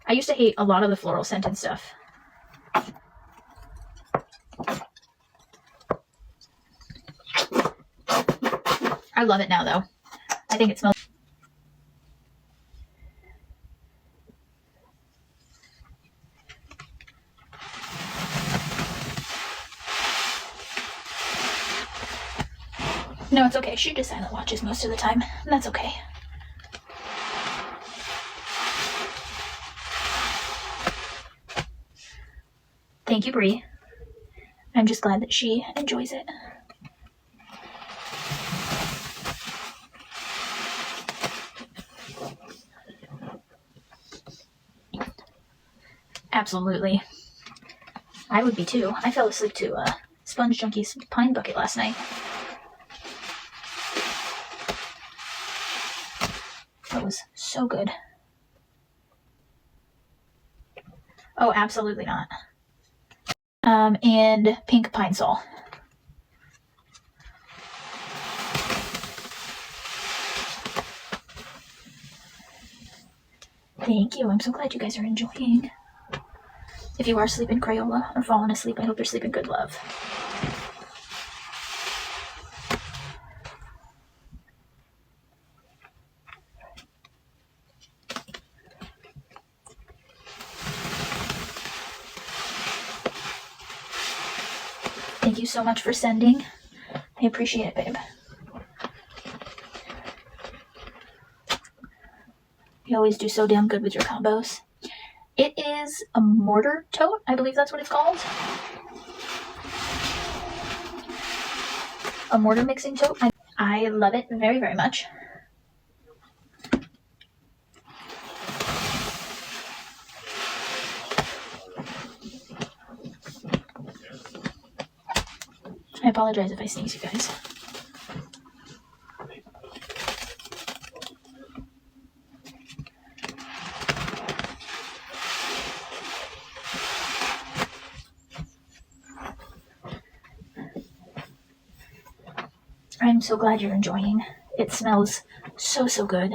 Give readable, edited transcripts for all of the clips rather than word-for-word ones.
I used to hate a lot of the floral scented stuff. I love it now, though. I think it smells. No, it's okay. She just silent watches most of the time. And that's okay. Thank you, Brie. I'm just glad that she enjoys it. Absolutely. I would be too. I fell asleep to Sponge Junkie's Pine Bucket last night. That was so good. Oh, absolutely not. And Pink Pine Sol. Thank you. I'm so glad you guys are enjoying. If you are sleeping Crayola or falling asleep, I hope you're sleeping good, love. Thank you so much for sending. I appreciate it, babe. You always do so damn good with your combos. It is a mortar tote. I believe that's what it's called. A mortar mixing tote. I love it very, very much. I apologize if I sneeze, you guys. I'm so glad you're enjoying. It smells so, so good.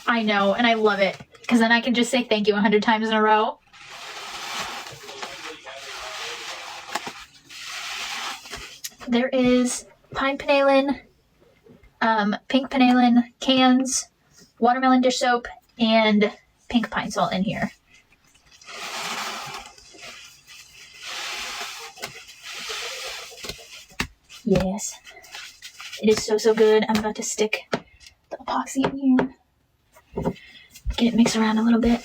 I know, and I love it, because then I can just say thank you 100 times in a row. There is Pine Panelin, Pink Panelin cans, watermelon dish soap, and Pink Pine Salt in here. Yes. It is so, so good. I'm about to stick the epoxy in here. Get it mixed around a little bit.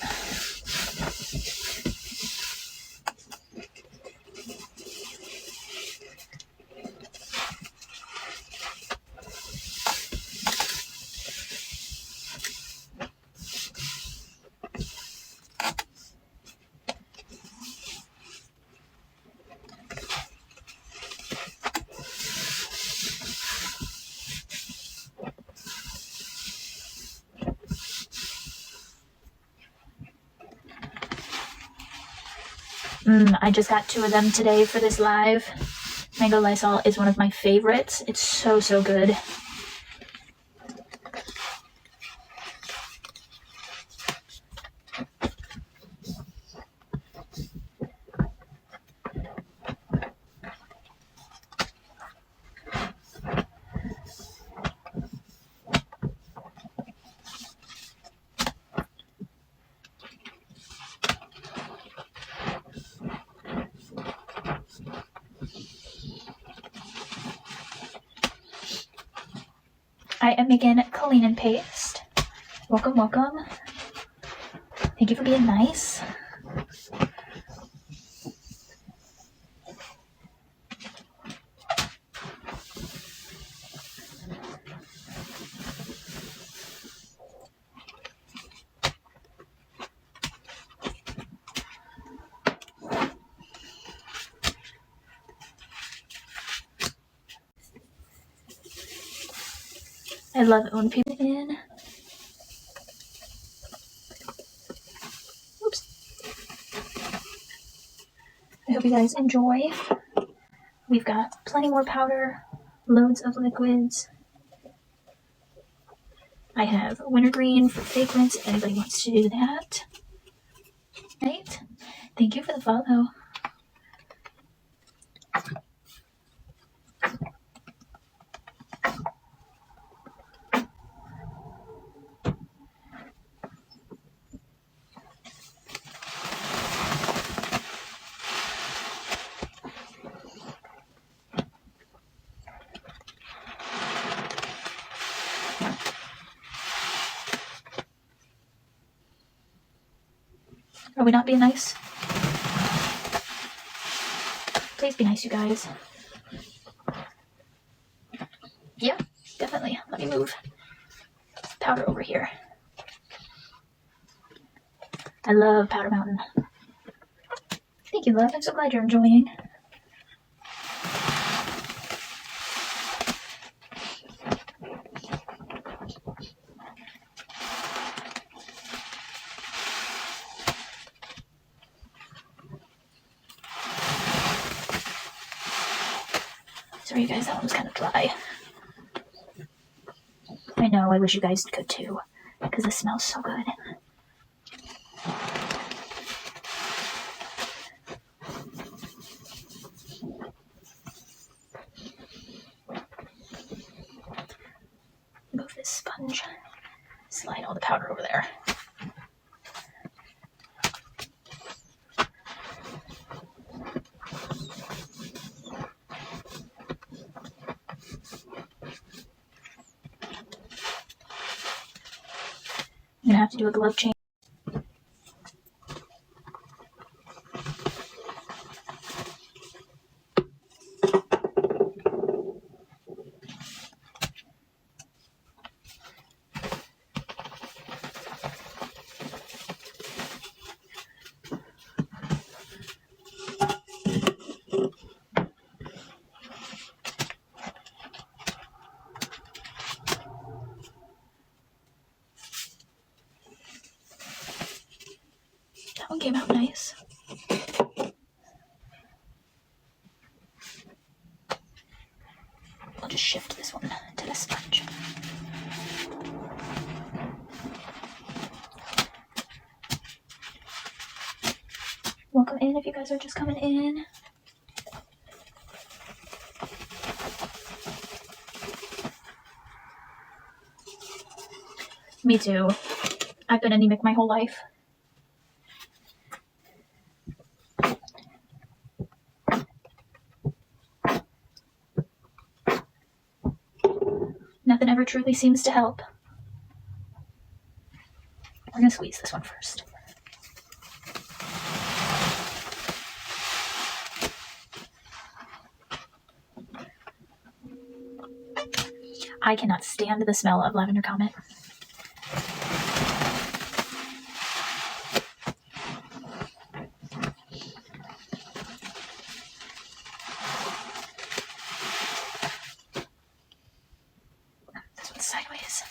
I just got 2 of them today for this live. Mango Lysol is one of my favorites. It's so, so good. I am making clean and paste. Welcome, welcome. Thank you for being nice. I love it when people in. hope you guys enjoy. We've got plenty more powder, loads of liquids. I have wintergreen for fragrance if anybody wants to do that. Right? Thank you for the follow. Are we not being nice? Please be nice, you guys. Yeah, definitely. Let me move powder over here. I love Powder Mountain. Thank you, love. I'm so glad you're enjoying. Sorry, you guys, that one was kind of dry. I know, I wish you guys could too, because it smells so good. Move this sponge. Slide all the powder over there. I'm gonna have to do a glove change. That one came out nice. I'll just shift this one to the sponge. Welcome in if you guys are just coming in. Me too. I've been anemic my whole life. Nothing ever truly seems to help. We're gonna squeeze this one first. I cannot stand the smell of lavender comet. This one's sideways.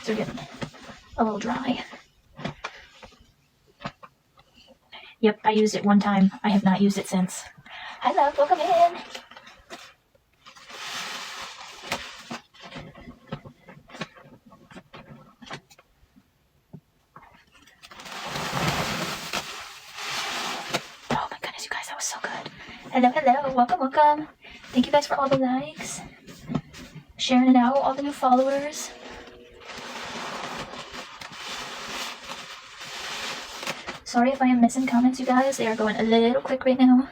So we're getting a little dry. Yep, I used it one time. I have not used it since. Hello, welcome in. Oh my goodness, you guys, that was so good. Hello, hello, welcome, welcome. Thank you guys for all the likes. Sharing it out, all the new followers. Sorry if I am missing comments, you guys. They are going a little quick right now.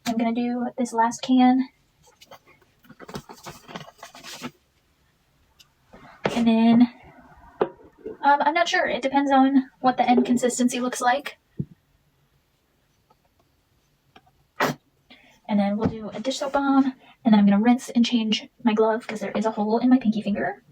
I'm gonna do this last can. And then, I'm not sure. It depends on what the end consistency looks like. And then we'll do a dish soap on, and then I'm going to rinse and change my glove because there is a hole in my pinky finger.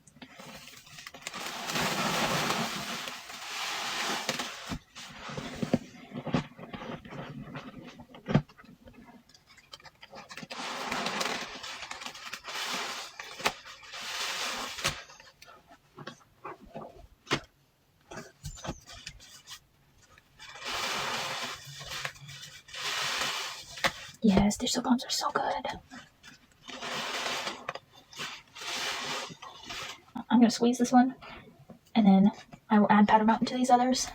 Yes, dish soap bombs are so good. I'm going to squeeze this one, and then I will add Powder Mountain to these others.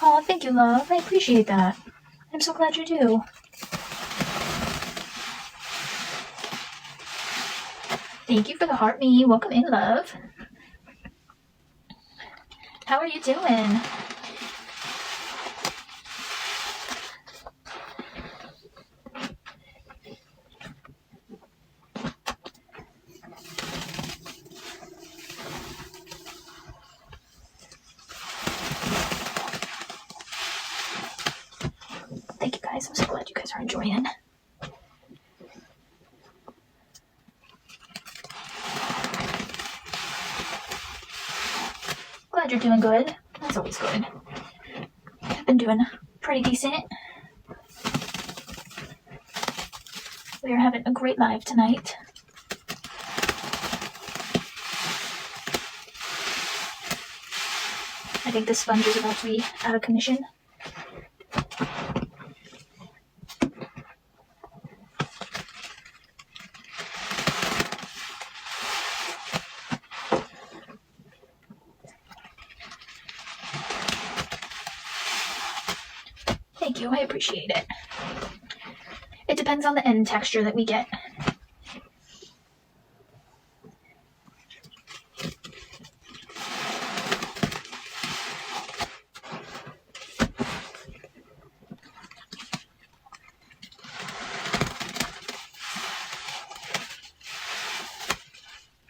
Oh, thank you, love. I appreciate that. I'm so glad you do. Thank you for the heart me. Welcome in, love. How are you doing? Thank you guys. I'm so glad you guys are enjoying. Glad you're doing good. That's always good. I've been doing pretty decent. We are having a great live tonight. I think the sponge is about to be out of commission. Thank you, I appreciate it. It depends on the end texture that we get.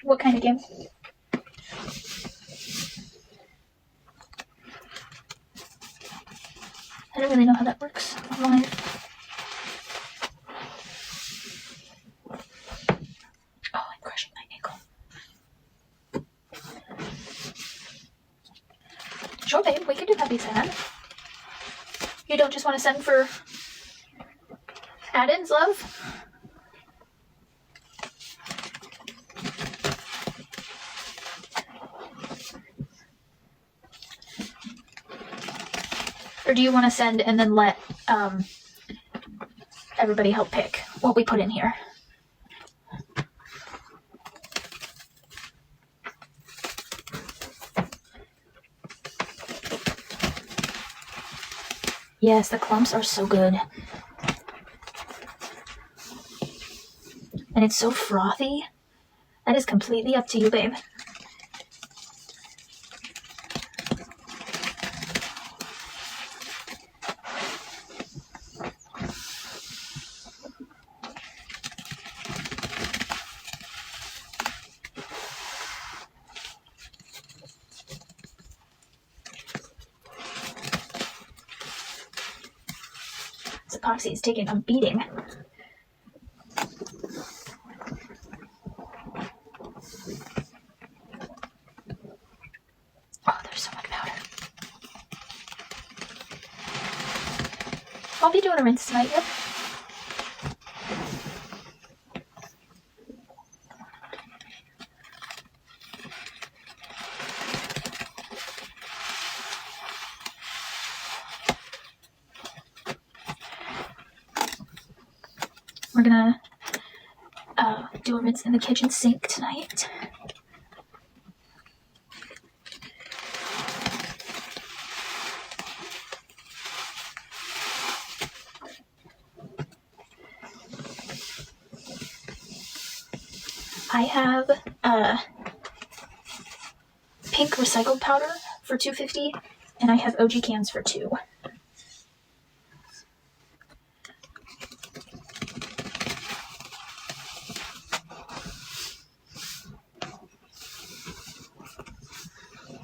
What kind of game? I don't really know how that works online. Oh, I'm crushing my ankle. Sure, babe, we can do that, be sad. You don't just want to send for add-ins, love? Or do you want to send and then let everybody help pick what we put in here? Yes, the clumps are so good. And it's so frothy. That is completely up to you, babe. This epoxy is taking a beating. Oh, there's so much powder. I'll be doing a rinse tonight, yep. We're gonna do a rinse in the kitchen sink tonight. I have pink recycled powder for $2.50, and I have OG cans for $2.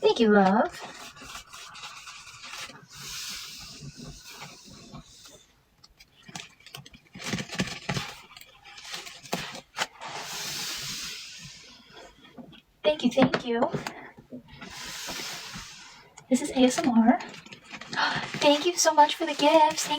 Thank you, love. Thank you, thank you. This is ASMR. Thank you so much for the gifts.